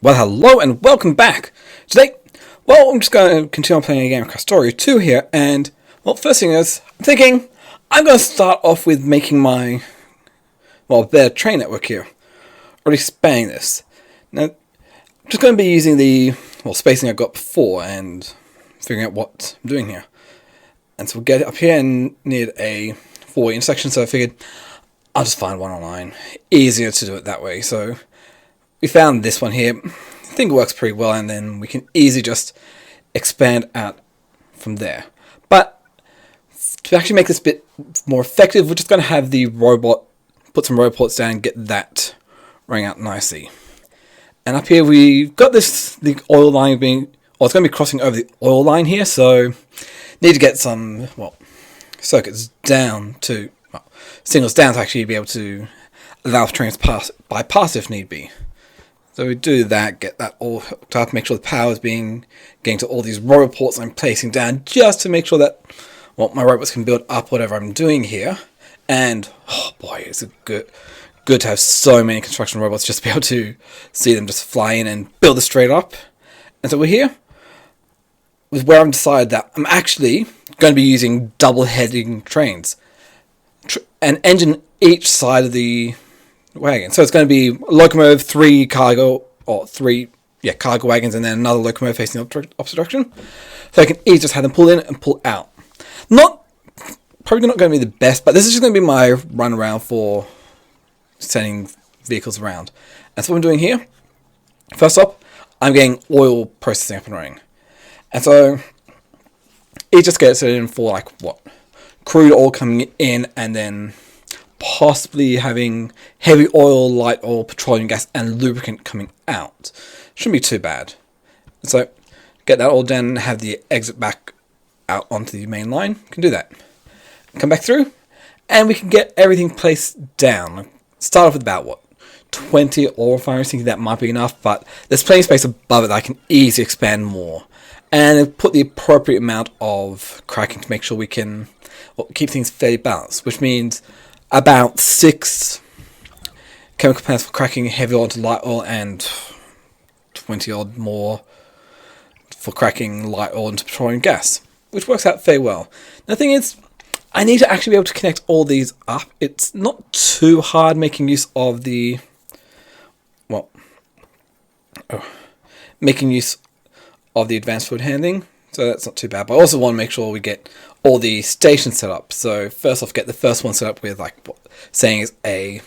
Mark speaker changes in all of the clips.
Speaker 1: Well, hello and welcome back. Today, I'm just going to continue on playing a game of Krastorio 2 here, and, first thing is, I'm thinking I'm going to start off with making my, better train network here. Already spanning this. Now, I'm just going to be using the, spacing I got before and figuring out what I'm doing here. And so we'll get up here and need a 4-way intersection, so I figured I'll just find one online. Easier to do it that way, so we found this one here. I think it works pretty well, and then we can easily just expand out from there. But to actually make this a bit more effective, we're just going to have the robot, put some robots down and get that running out nicely. And up here we've got the oil line being, it's going to be crossing over the oil line here, so need to get some, circuits down to, signals down to actually be able to allow trains bypass if need be. So we do that, get that all hooked up, make sure the power is getting to all these robots I'm placing down, just to make sure that, my robots can build up whatever I'm doing here. And, oh boy, it's good to have so many construction robots, just to be able to see them just fly in and build it straight up. And so we're here with where I've decided that I'm actually going to be using double-heading trains. An engine each side of the wagon. So it's going to be locomotive, three cargo wagons, and then another locomotive facing the opposite direction. So I can easily just have them pull in and pull out. Probably not going to be the best, but this is just going to be my run around for sending vehicles around. And so what I'm doing here, first up, I'm getting oil processing up and running. And so it just gets it in for crude oil coming in, and then possibly having heavy oil, light oil, petroleum gas, and lubricant coming out. Shouldn't be too bad. So get that all done and have the exit back out onto the main line. Can do that. Come back through, and we can get everything placed down. Start off with about 20 oil refineries. Thinking that might be enough, but there's plenty of space above it that I can easily expand more, and put the appropriate amount of cracking to make sure we can keep things fairly balanced, which means about 6 chemical plants for cracking heavy oil into light oil, and 20 odd more for cracking light oil into petroleum gas, which works out fairly well. Now, the thing is, I need to actually be able to connect all these up. It's not too hard making use of the, advanced fluid handling, so that's not too bad. But I also want to make sure we get all the stations set up. So first off, get the first one set up with saying is a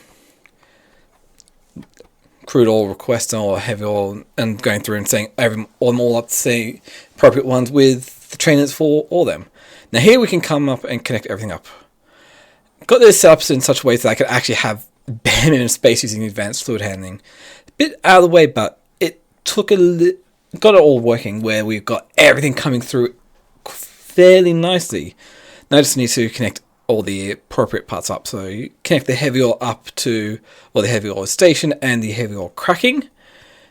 Speaker 1: crude oil request or heavy oil, and going through and saying all up to say appropriate ones with the trainers for all of them. Now here we can come up and connect everything up. Got this set up in such a way that I could actually have bare minimum space using advanced fluid handling. A bit out of the way, but it took got it all working where we've got everything coming through fairly nicely. Now I just need to connect all the appropriate parts up. So you connect the heavy oil up to the heavy oil station and the heavy oil cracking.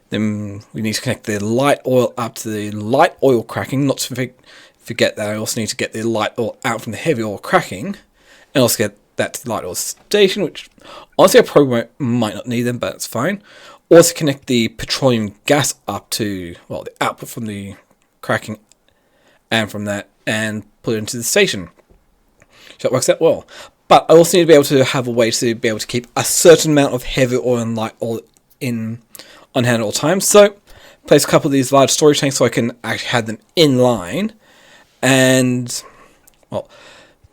Speaker 1: Then we need to connect the light oil up to the light oil cracking. Not to forget that I also need to get the light oil out from the heavy oil cracking, and also get that to the light oil station, which honestly I probably might not need them, but it's fine. Also connect the petroleum gas up to the output from the cracking, and from that, and put it into the station. So it works out well. But I also need to be able to have a way to be able to keep a certain amount of heavy oil and light oil on hand at all times. So place a couple of these large storage tanks so I can actually have them in line. And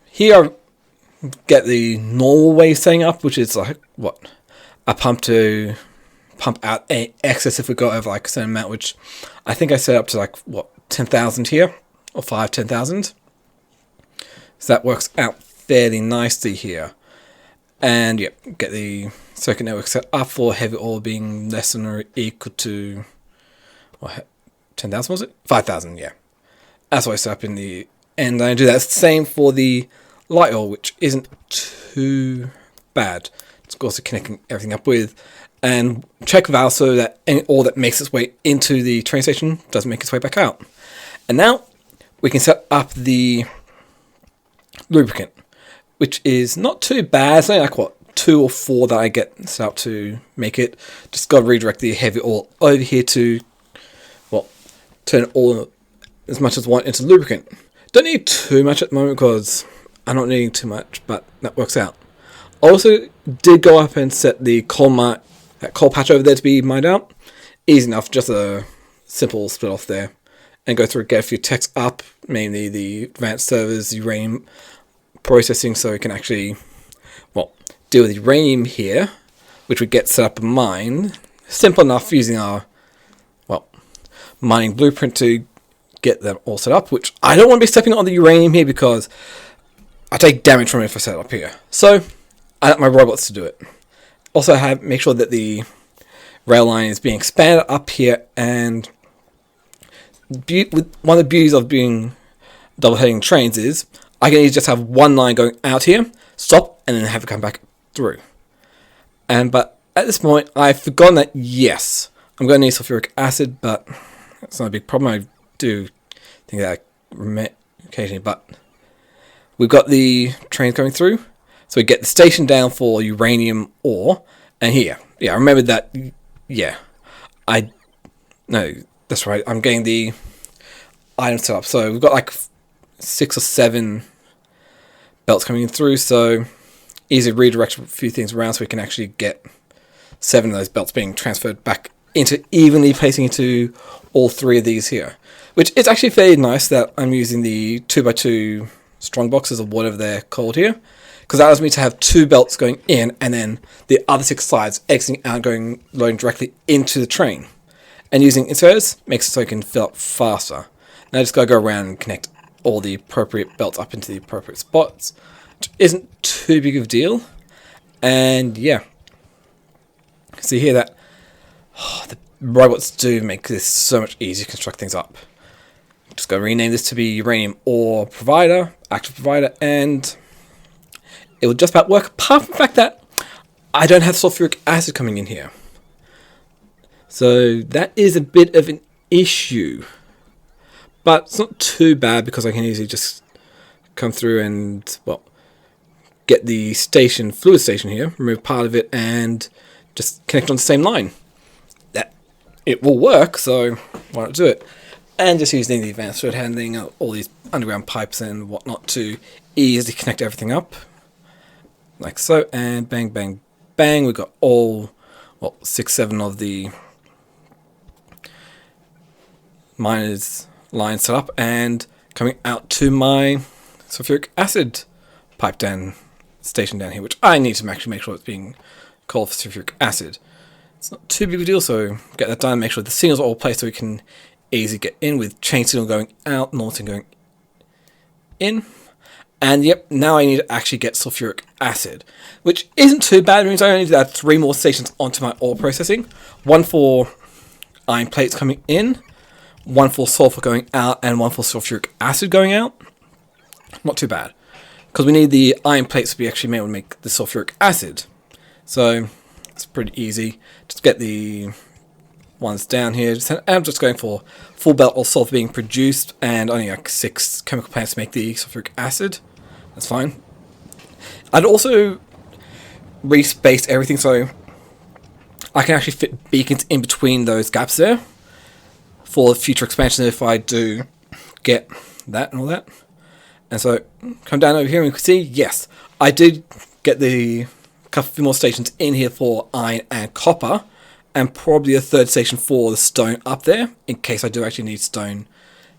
Speaker 1: here I get the normal way of setting up, which is a pump to pump out excess if we go over a certain amount, which I think I set up to 10,000 here, or 10,000. So that works out fairly nicely here. And get the circuit network set up for heavy oil being less than or equal to 10,000, was it? 5,000, yeah. That's what I set up in the end. I do that same for the light oil, which isn't too bad. It's also connecting everything up with, and check valve so that any oil that makes its way into the train station doesn't make its way back out. And now we can set up the lubricant, which is not too bad. It's only 2 or 4 that I get set up to make it. Just got to redirect the heavy oil over here to, well, turn all as much as I want into lubricant. Don't need too much at the moment because I'm not needing too much, but that works out. Also did go up and set the coal patch over there to be mined out. Easy enough, just a simple split off there. And go through, get a few techs up, mainly the advanced servers, uranium processing, so we can actually, well, deal with uranium here, which we get set up and mined. Simple enough using our, well, mining blueprint to get them all set up, which I don't want to be stepping on the uranium here because I take damage from it if I set it up here. So I let my robots to do it. Also make sure that the rail line is being expanded up here, and one of the beauties of being double-heading trains is I can just have one line going out here, stop, and then have it come back through. But at this point, I've forgotten that, yes, I'm going to need sulfuric acid, but that's not a big problem. I do think that occasionally, but we've got the trains going through, so we get the station down for uranium ore, and here, yeah, I remembered that, yeah, no, that's right, I'm getting the item set up, so we've got like 6 or 7 belts coming in through, so easy to redirect a few things around so we can actually get 7 of those belts being transferred back into evenly placing into all 3 of these here, which is actually fairly nice that I'm using the 2x2 strong boxes or whatever they're called here, because that allows me to have 2 belts going in and then the other 6 sides exiting out, loading directly into the train. And using inserters makes it so it can fill up faster. Now I just gotta go around and connect all the appropriate belts up into the appropriate spots, which isn't too big of a deal. And yeah, see here that the robots do make this so much easier to construct things up. Just gotta rename this to be uranium ore provider, active provider, and it will just about work, apart from the fact that I don't have sulfuric acid coming in here. So that is a bit of an issue. But it's not too bad because I can easily just come through and, well, get the fluid station here, remove part of it, and just connect on the same line. It will work, so why not do it? And just using the advanced fluid handling, all these underground pipes and whatnot to easily connect everything up. Like so, and bang, bang, bang. We've got all, well, 6, 7 of the miners line set up and coming out to my sulfuric acid pipe down station down here, which I need to actually make sure it's being called for sulfuric acid. It's not too big of a deal, so get that done, make sure the signals are all placed so we can easily get in with chain signal going out, north signal going in. And yep, now I need to actually get sulfuric acid, which isn't too bad. It means I only need to add 3 more stations onto my ore processing. 1 for iron plates coming in, 1 for sulfur going out, and 1 for sulfuric acid going out. Not too bad, because we need the iron plates to be actually made to make the sulfuric acid. So it's pretty easy. Just get the ones down here. I'm just going for full belt of sulfur being produced, and only like 6 chemical plants to make the sulfuric acid. That's fine. I'd also respaced everything so I can actually fit beacons in between those gaps there for future expansion if I do get that and all that. And so come down over here and you can see, yes, I did get the couple more stations in here for iron and copper, and probably a 3rd station for the stone up there in case I do actually need stone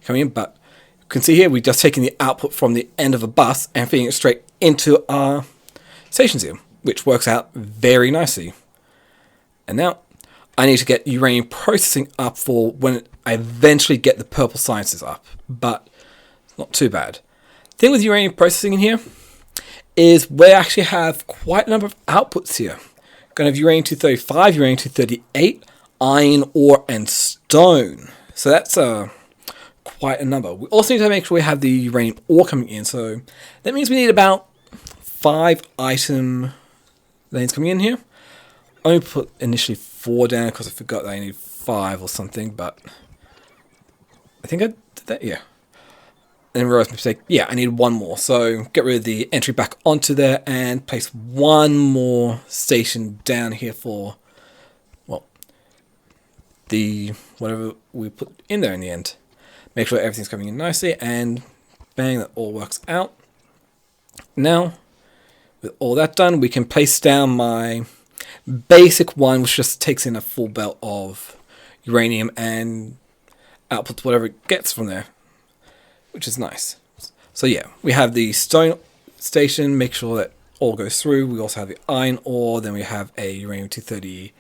Speaker 1: coming in. But you can see here we're just taking the output from the end of a bus and feeding it straight into our stations here, which works out very nicely. And now I need to get uranium processing up for when I eventually get the purple sciences up, but it's not too bad. The thing with uranium processing in here is we actually have quite a number of outputs here. Going to have uranium-235, uranium-238, iron ore, and stone. So that's quite a number. We also need to make sure we have the uranium ore coming in. So that means we need about 5 item lanes coming in here. I only put initially 4 down because I forgot that I need 5 or something, but I think I did that, yeah. then realize my mistake. Yeah, I need one more. So get rid of the entry back onto there and place one more station down here for, well, the whatever we put in there in the end. Make sure everything's coming in nicely, and bang, that all works out. Now, with all that done, we can place down my basic one, which just takes in a full belt of uranium and outputs whatever it gets from there, which is nice. So yeah, we have the stone station, make sure that all goes through. We also have the iron ore, then we have a uranium-235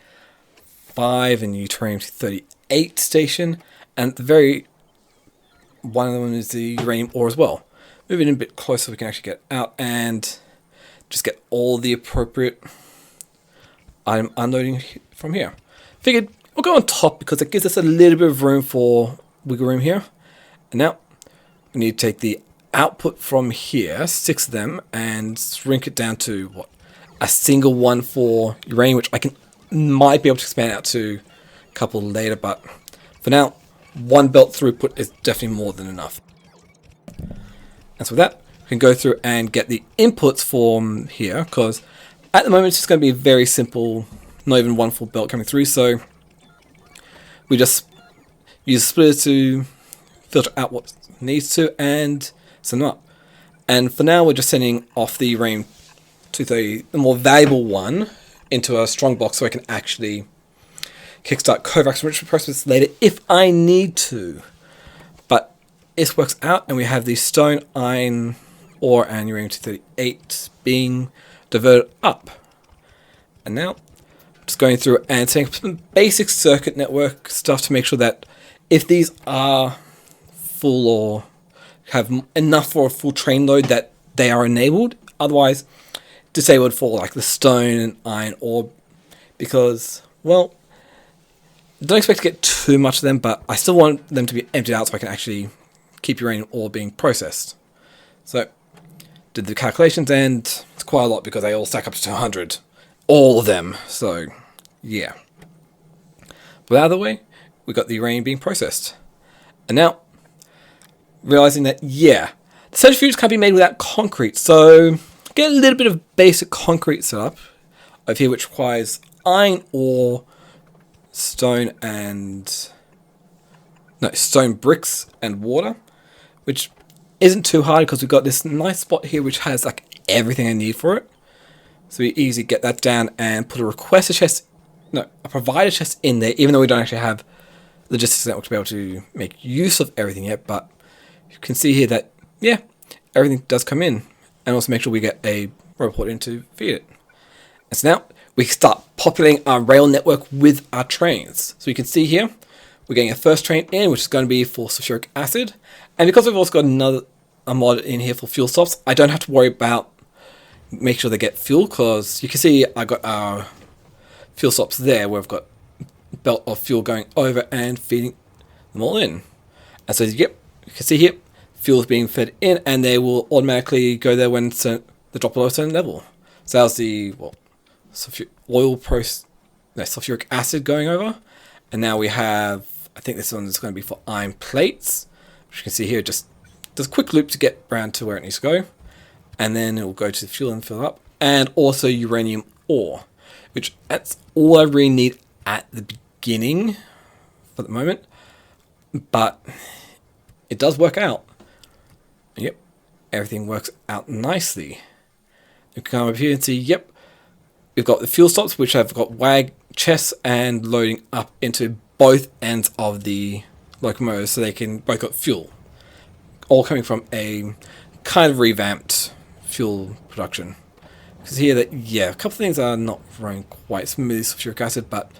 Speaker 1: and uranium-238 station, and at the very one of them is the uranium ore as well. Moving in a bit closer, we can actually get out and just get all the appropriate item unloading from here. Figured we'll go on top because it gives us a little bit of room for wiggle room here. And now we need to take the output from here, 6 of them, and shrink it down to what, a single one for uranium, which might be able to expand out to a couple later, but for now, one belt throughput is definitely more than enough. And so with that, we can go through and get the inputs from here, because at the moment it's just going to be very simple, not even one full belt coming through, so we just use a splitter to filter out what needs to and send them up. And for now, we're just sending off the uranium-230, the more valuable one, into a strong box so I can actually kickstart Kovacs enrichment process later if I need to. But this works out, and we have the stone, iron ore, and uranium-238 being diverted up. And now, just going through and setting up some basic circuit network stuff to make sure that if these are full or have enough for a full train load, that they are enabled. Otherwise, disabled for like the stone and iron ore, because, well, don't expect to get too much of them, but I still want them to be emptied out so I can actually keep uranium ore being processed. So, did the calculations, and it's quite a lot because they all stack up to 200. All of them. So, yeah. But out of the way, we got the uranium being processed. And now, realizing that, yeah, the centrifuge can't be made without concrete. So, get a little bit of basic concrete set up over here, which requires iron ore, stone bricks and water, which isn't too hard because we've got this nice spot here which has like everything I need for it. So we easily get that down and put a provider chest in there, even though we don't actually have logistics network to be able to make use of everything yet. But you can see here that, yeah, everything does come in, and also make sure we get a robot in to feed it. And so now we start populating our rail network with our trains. So you can see here, we're getting a first train in, which is going to be for sulfuric acid. And because we've also got a mod in here for fuel stops, I don't have to worry about make sure they get fuel, because you can see I got our fuel stops there where we've got a belt of fuel going over and feeding them all in. And so, yep, you can see here, fuel is being fed in, and they will automatically go there when they drop below a certain level. So that was the sulfuric acid going over. And now we have, I think this one is going to be for iron plates, which you can see here, just does a quick loop to get around to where it needs to go. And then it will go to the fuel and fill up. And also uranium ore, which that's all I really need at the beginning for the moment. But it does work out. Yep, everything works out nicely. You can come up here and see, yep, we've got the fuel stops, which have got wag chests and loading up into both ends of the locomotives, so they can both got fuel. All coming from a kind of revamped fuel production. Because here that, yeah, a couple of things are not running quite smoothly, sulfuric acid, but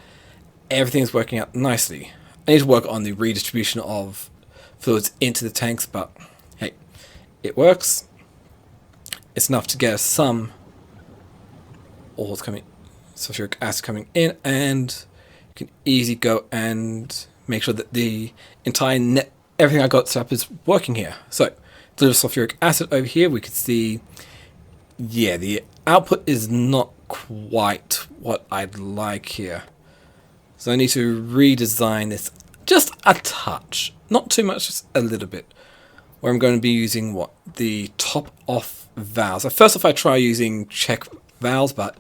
Speaker 1: everything's working out nicely. I need to work on the redistribution of fluids into the tanks, but hey, it works. It's enough to get us some ores coming, sulfuric acid coming in, and you can easily go and make sure that the entire net, everything I got set up is working here. So, a little sulfuric acid over here, we can see, yeah, the output is not quite what I'd like here. So I need to redesign this just a touch. Not too much, just a little bit. where I'm going to be using the top off valves. So first off, I try using check valves, but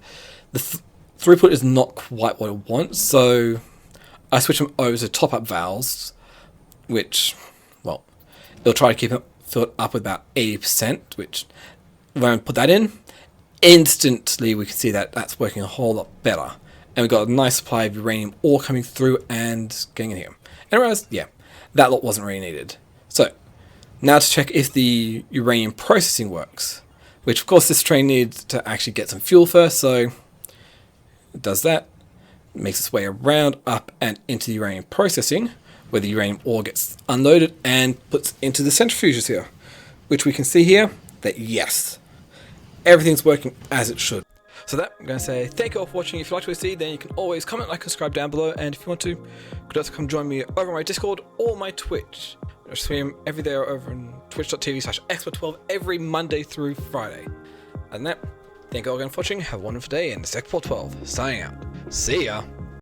Speaker 1: the throughput is not quite what I want, so I switch them over to top up valves, which, well, it'll try to keep it filled up with about 80%, which when I put that in, instantly we can see that that's working a whole lot better. And we've got a nice supply of uranium ore coming through and getting in here. And I realized, yeah, that lot wasn't really needed. So, now to check if the uranium processing works, which of course this train needs to actually get some fuel first, so it does that, makes its way around, up and into the uranium processing, where the uranium ore gets unloaded and puts into the centrifuges here, which we can see here that yes, everything's working as it should. So that, I'm going to say thank you all for watching. If you like what you see, then you can always comment, like, and subscribe down below. And if you want to, you could also come join me over on my Discord or my Twitch. I stream every day over on twitch.tv/expert12 every Monday through Friday. And that, thank you all again for watching. Have a wonderful day, and it's Expert12 signing out. See ya.